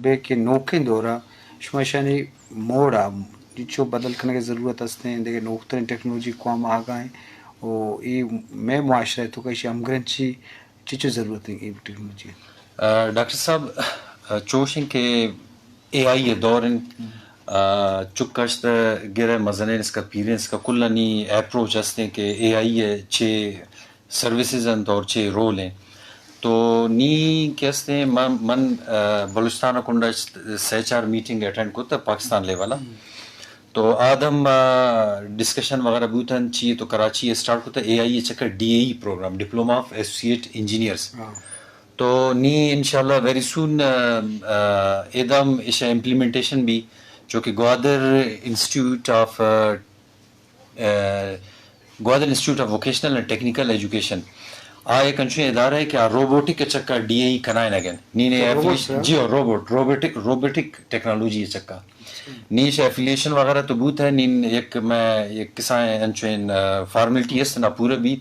بے نوکن دورا شمشانی موڑا جو بدل کرنے کی ضرورت ہستے ہیں دیکھیں نوخترین ٹیکنالوجی کو ہم آگاہیں اور یہ میں معاشرہ تو کہیں ہمگرن چیچو ضرورت ہے یہ ٹیکنالوجی. ڈاکٹر صاحب چوشن کے اے آئی دور چکشت گرے مزنے اس کا پیرنس کا کلانی اپروچ ہستے ہیں کہ اے آئی ہے چھ سروسز ہیں اور چھ رول ہیں تو نی کہتے ہیں من بلوچستان کنڈا سہ چار میٹنگ اٹینڈ کو تھا پاکستان لیولا تو آدم ڈسکشن وغیرہ بوتن چیئے تو کراچی اسٹارٹ کو تھا اے آئی چکر D A E programme diploma of associate engineers تو نی انشاءاللہ ویری سون ادم ایشا امپلیمنٹیشن بھی جو کہ Gwadar institute of vocational and technical education ایک انشاء ادارہ ہے کہ روبوٹک چکا ڈی اے ای کنائے نگن نینے ایفلیشن جی روبوٹک ٹیکنالوجی چکا نیش ایفلیشن وغیرہ تو بوت ہے نین ایک میں ایک کسائیں انچوین فارمیلٹی ہے نا پورا بیت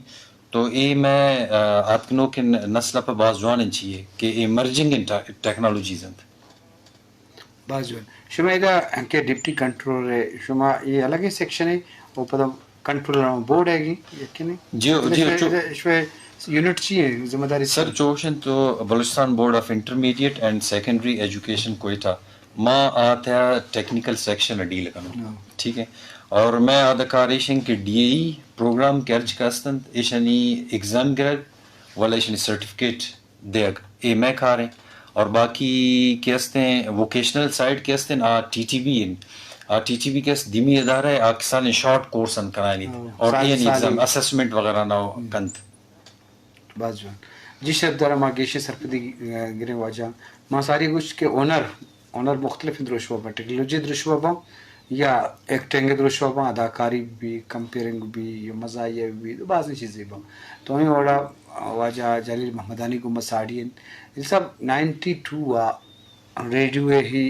تو اے میں آتکنوں کے نسل پر بعض جوان چاہیے کہ ایمرجنگ ٹیکنالوجیز ہیں بعض جوان شما ادھا کہ ڈپٹی کنٹرول ہے شما یہ الگ ہی سیکشن ہے وہ پتہ کنٹرول بورڈ ہے گی یقینی جی یونٹ چاہیے ذمہ داری سر چوشن تو Balochistan board of intermediate and secondary education Quetta ماں آتا ٹیکنیکل سیکشن ڈیل کرنا ٹھیک ہے اور میں اداکاریشن کے ڈی اے ای پروگرام کرج کاستن ایشانی ایگزام گرد والا ایشانی سرٹیفکیٹ دیگ اے میں کھا رہے ہیں اور باقی کہتے ہیں ووکیشنل سائڈ کہتے ہیں T T B T T B کہتے دیمی ادارہ ہے آکسان شارٹ کورس ان کرائنی اور ایگزام اسسمنٹ وغیرہ نہ کنت بعض جوان جی شب دارا ما گیشی سرپدی گرے واجہ ما ساری کچھ کے اونر مختلف دروش ہوا ٹیکنالوجی دروش ہوا یا ایکٹنگ دروش ہوا اداکاری بھی کمپیرنگ بھی مزاحیہ بھی بعض چیزیں با تو ہمیں وڑا واجہ جلیل محمدانی کو مساڑین یہ سب 92 ریڈیو ہی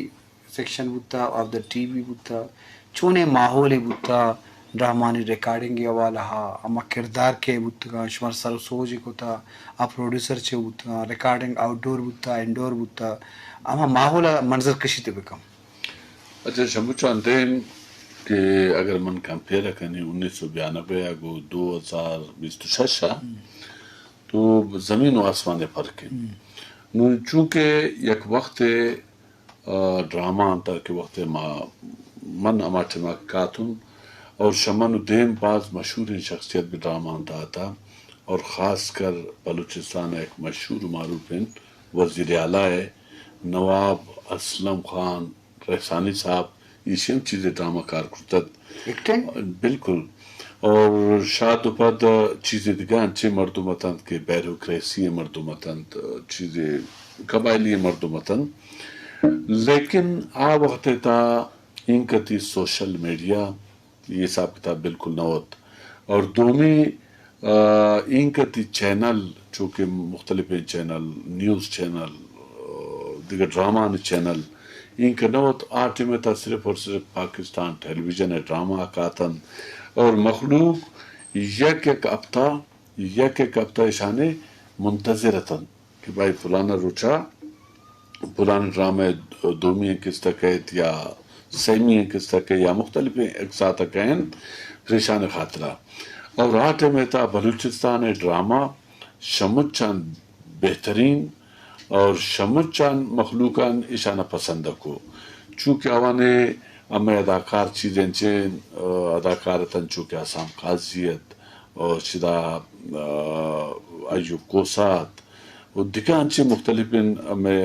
سیکشن بوتا آف دا ٹی وی بوتا چونے ماحول بوتا ڈرامانی ریکارڈنگ والا اما کردار کے بوتا شمار سر سوجی کو تھا پروڈیوسر چھے بوتا ریکارڈنگ آؤٹ ڈور بوتا انڈور بوتا اما ماحول منظر کشی تے بکم. اچھا شمبو چاندین کہ اگر من کمپیئر کرنی 1992 اگو 2026 تو زمین و آسمان فرق ہے چونکہ یک وقت ڈرامہ انتر کے وقت من اما چمکاتن اور شمن دین بعض مشہور شخصیت بھی ڈرامہ انتا تھا اور خاص کر بلوچستان ایک مشہور معروف ہیں وزیر اعلیٰ ہے نواب اسلم خان رحسانی صاحب یہ سب چیزیں ڈرامہ کار کرتا بالکل اور شاید پد چیزیں دیگا انچے مردمتند کے بیروکریسی مردمتند چیزیں قبائلی مردمتند لیکن وقت تا ان کتی سوشل میڈیا یہ حساب کتاب بالکل نہ ہوت اور دومی ان کتی چینل چونکہ مختلف چینل نیوز چینل دیگر ڈرامہ چینل ان کا نہ ہوت آٹھ میں تا صرف اور صرف پاکستان ٹیلی ویژن ہے ڈرامہ کاتن اور مخلوق یک ہفتہ اشانے منتظرتن کہ بھائی فلانا روچا فلانا ڈرامہ دومی کس تکیت یا سیمی کس تک یا مختلف اقساط کہیں پریشان خاطرہ اور آٹھ میں تا بلوچستان ڈرامہ شمت چاند بہترین اور شمت چاند مخلوقان اشانہ پسند کو چونکہ آوانے ہمیں اداکار چیزیں چین اداکارتاً چونکہ آسام قاضیت اور شدہ ایوب کوسات وہ دکان چی مختلف ہمیں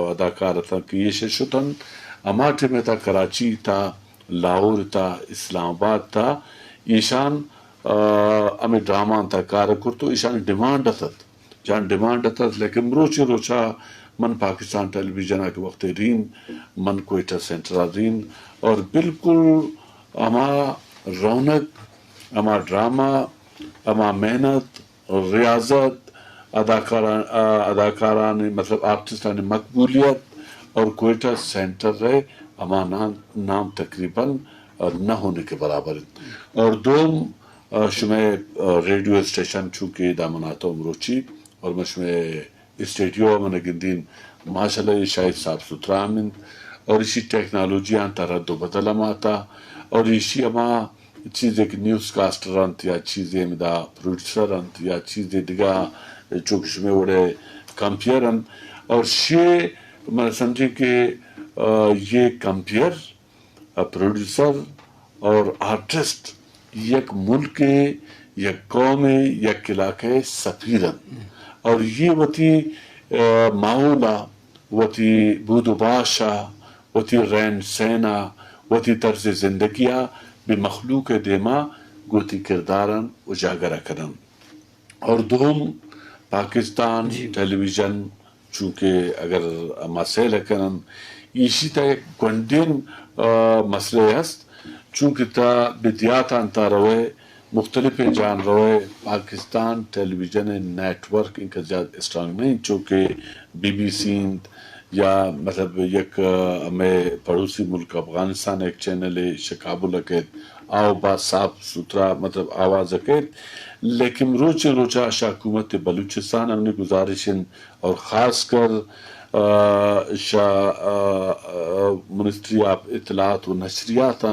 اداکارتاً کی یہ ششتاً اماٹھے میں تا کراچی تا لاہور تا اسلام آباد تا ایشان ہمیں ڈرامہ تا کار کرتو ایشان ڈیمانڈ اتت جان ڈیمانڈ اتت لیکن روچا من پاکستان ٹیلی ویژن کے وقت رین من کوئٹہ سینٹرال رین اور بالکل اما رونق اما ڈرامہ اما محنت ریاضت اداکاران مطلب آرٹسٹان مقبولیت اور کوئٹہ سینٹر رہے اما نام تقریباً نہ ہونے کے برابر اور دوم شمع ریڈیو اسٹیشن چونکہ دامناتا مروچی اور میں شمع اسٹیڈیو من گندین ماشاءاللہ یہ شاید صاف ستھرا من اور اسی ٹیکنالوجی انت رد و بدل آتا اور اسی اما چیز ایک نیوز کاسٹر انت یا چیزیں مدا پروڈیوسر انت یا چیزیں دگا چوکش میں وڑے کمپیئر اور شے میں سمجھے کہ یہ کمپیئر پروڈیوسر اور آرٹسٹ یک ملک یک قوم یک علاقے سفیرن اور یہ وتی معولا وتی بود و باشا وتی رین سینا وتی طرز زندگیہ بمخلوق دیما گوتی کردارن اجاگر کرن اور دوم پاکستان ٹیلی ویژن چونکہ اگر مسئلہ کرن اسی تا ایک گنڈین مسئلہ است چونکہ تا بدیاتان تا روئے مختلف جان روئے پاکستان ٹیلی ویژن نیٹ ورک ان کا زیادہ اسٹرانگ نہیں چونکہ بی بی سی یا مطلب یک ہمیں پڑوسی ملک افغانستان ایک چینل ہے شکابل اکیت آو با صاف ستھرا مطلب آواز اکیت لیکن روچے روچہ شاہ حکومت بلوچستان ہم نے گزارشن اور خاص کر منسٹری آف اطلاعات و نشریات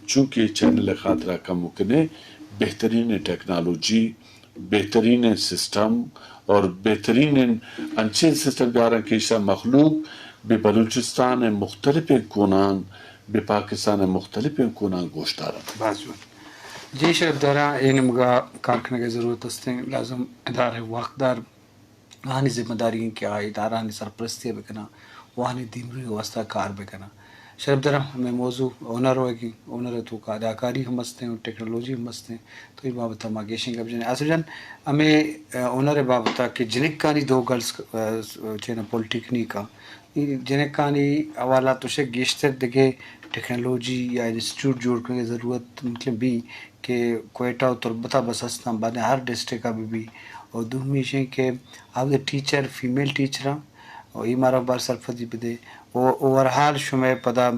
چونکہ چینل خاطرہ کا ممکن بہترین ٹیکنالوجی بہترین سسٹم اور بہترین انچین سسٹم دارن کہ شاہ مخلوق بے بلوچستان مختلف کونان بے پاکستان مختلف کونان گوشتارن بازوان جی شرف دارا این مگا کارکنہ کی ضرورت است لازم ادارے واقدار وہانی ذمہ داری کہ ادارہ سرپرستی بکنا وہانی دیمری واسطہ کار بکنا شرف دارا ہمیں موضوع اونر ہوگی اونر تو کا اداکاری ہم ہستے ہیں ٹیکنالوجی ہم ہستے ہیں تو یہ بابت ہم آگیشیں کب جانے آسو جان ہمیں اونر بابتا کہ جنک کانی دو گرلس چینا پولیٹیکنیکا جنک کانی حوالہ تو سے گیشتر دگے ٹیکنالوجی یا انسٹیٹیوٹ جوڑ کرنے کی ضرورت مطلب بھی کہ کوئٹہ و تربتہ بس ہستاں بعد ہر ڈسٹرک کا بھی اور دومی شیں کہ آپ دے ٹیچر فیمیل ٹیچراں اور یہ مارا بار سرفتی بدے اور اوورحال شمع پدا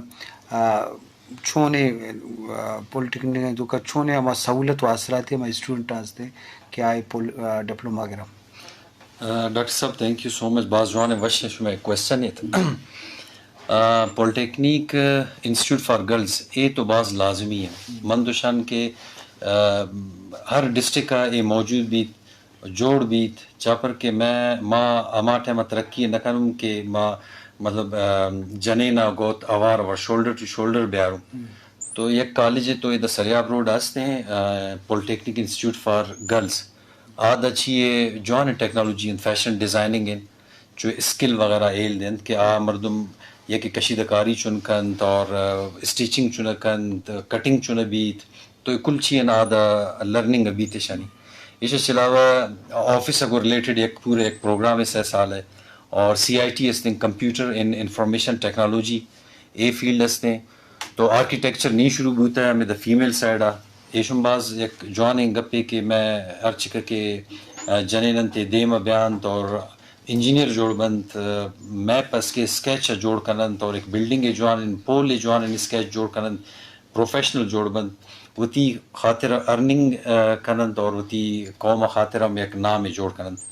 چھونے پولیٹیکنیک جو کا چھونے ہما سہولت و اثرات ہما اسٹوڈنٹ آستے کہ آئے ڈپلوما گرام ڈاکٹر صاحب تھینک یو سو مچ بعض جوان وش شمع کوشچن ہے پولیٹیکنیک انسٹیٹیوٹ فار گرلز یہ تو بعض لازمی ہے مندوشان کے ہر ڈسٹرک کا یہ موجود بھی جوڑ بیت چاپر کہ میں ماں اما ٹائم ترقی نہ کروں کہ ماں مطلب جنے نہ گوت آوار اور شولڈر ٹو شولڈر بیاروں تو ایک کالج ہے تو ادھر سریاب روڈ آستے ہیں پولیٹیکنیک انسٹیٹیوٹ فار گرلز آد اچھی ہے جوان ٹیکنالوجی ان فیشن ڈیزائننگ ان جو اسکل وغیرہ ایل دیں کہ مردم یہ کہ کشیدہ کاری چن کند اور اسٹیچنگ چن کند کٹنگ چن بیت تو کل چین آدھا لرننگ بیت شانی اس علاوہ آفس اگر ریلیٹڈ ایک پورے ایک پروگرام اس سال ہے اور سی آئی ٹی اس نے computer in information technology a field اس نے تو آرکیٹیکچر نہیں شروع ہوتا ہے ہمیں دا فیمیل سائڈ آ ایشم باز ایک جوان گپے کہ میں ہر چکر کے جنین تے دیم بیانت اور انجینئر جوڑ بند میپ اس کے اسکیچ جوڑ کنند اور ایک بلڈنگ جوان پول جوان اسکیچ جوڑ کنند پروفیشنل جوڑ بند وتی خاطر ارننگ کنند اور وتی قوم خاطر ہم ایک نام جوڑ کنند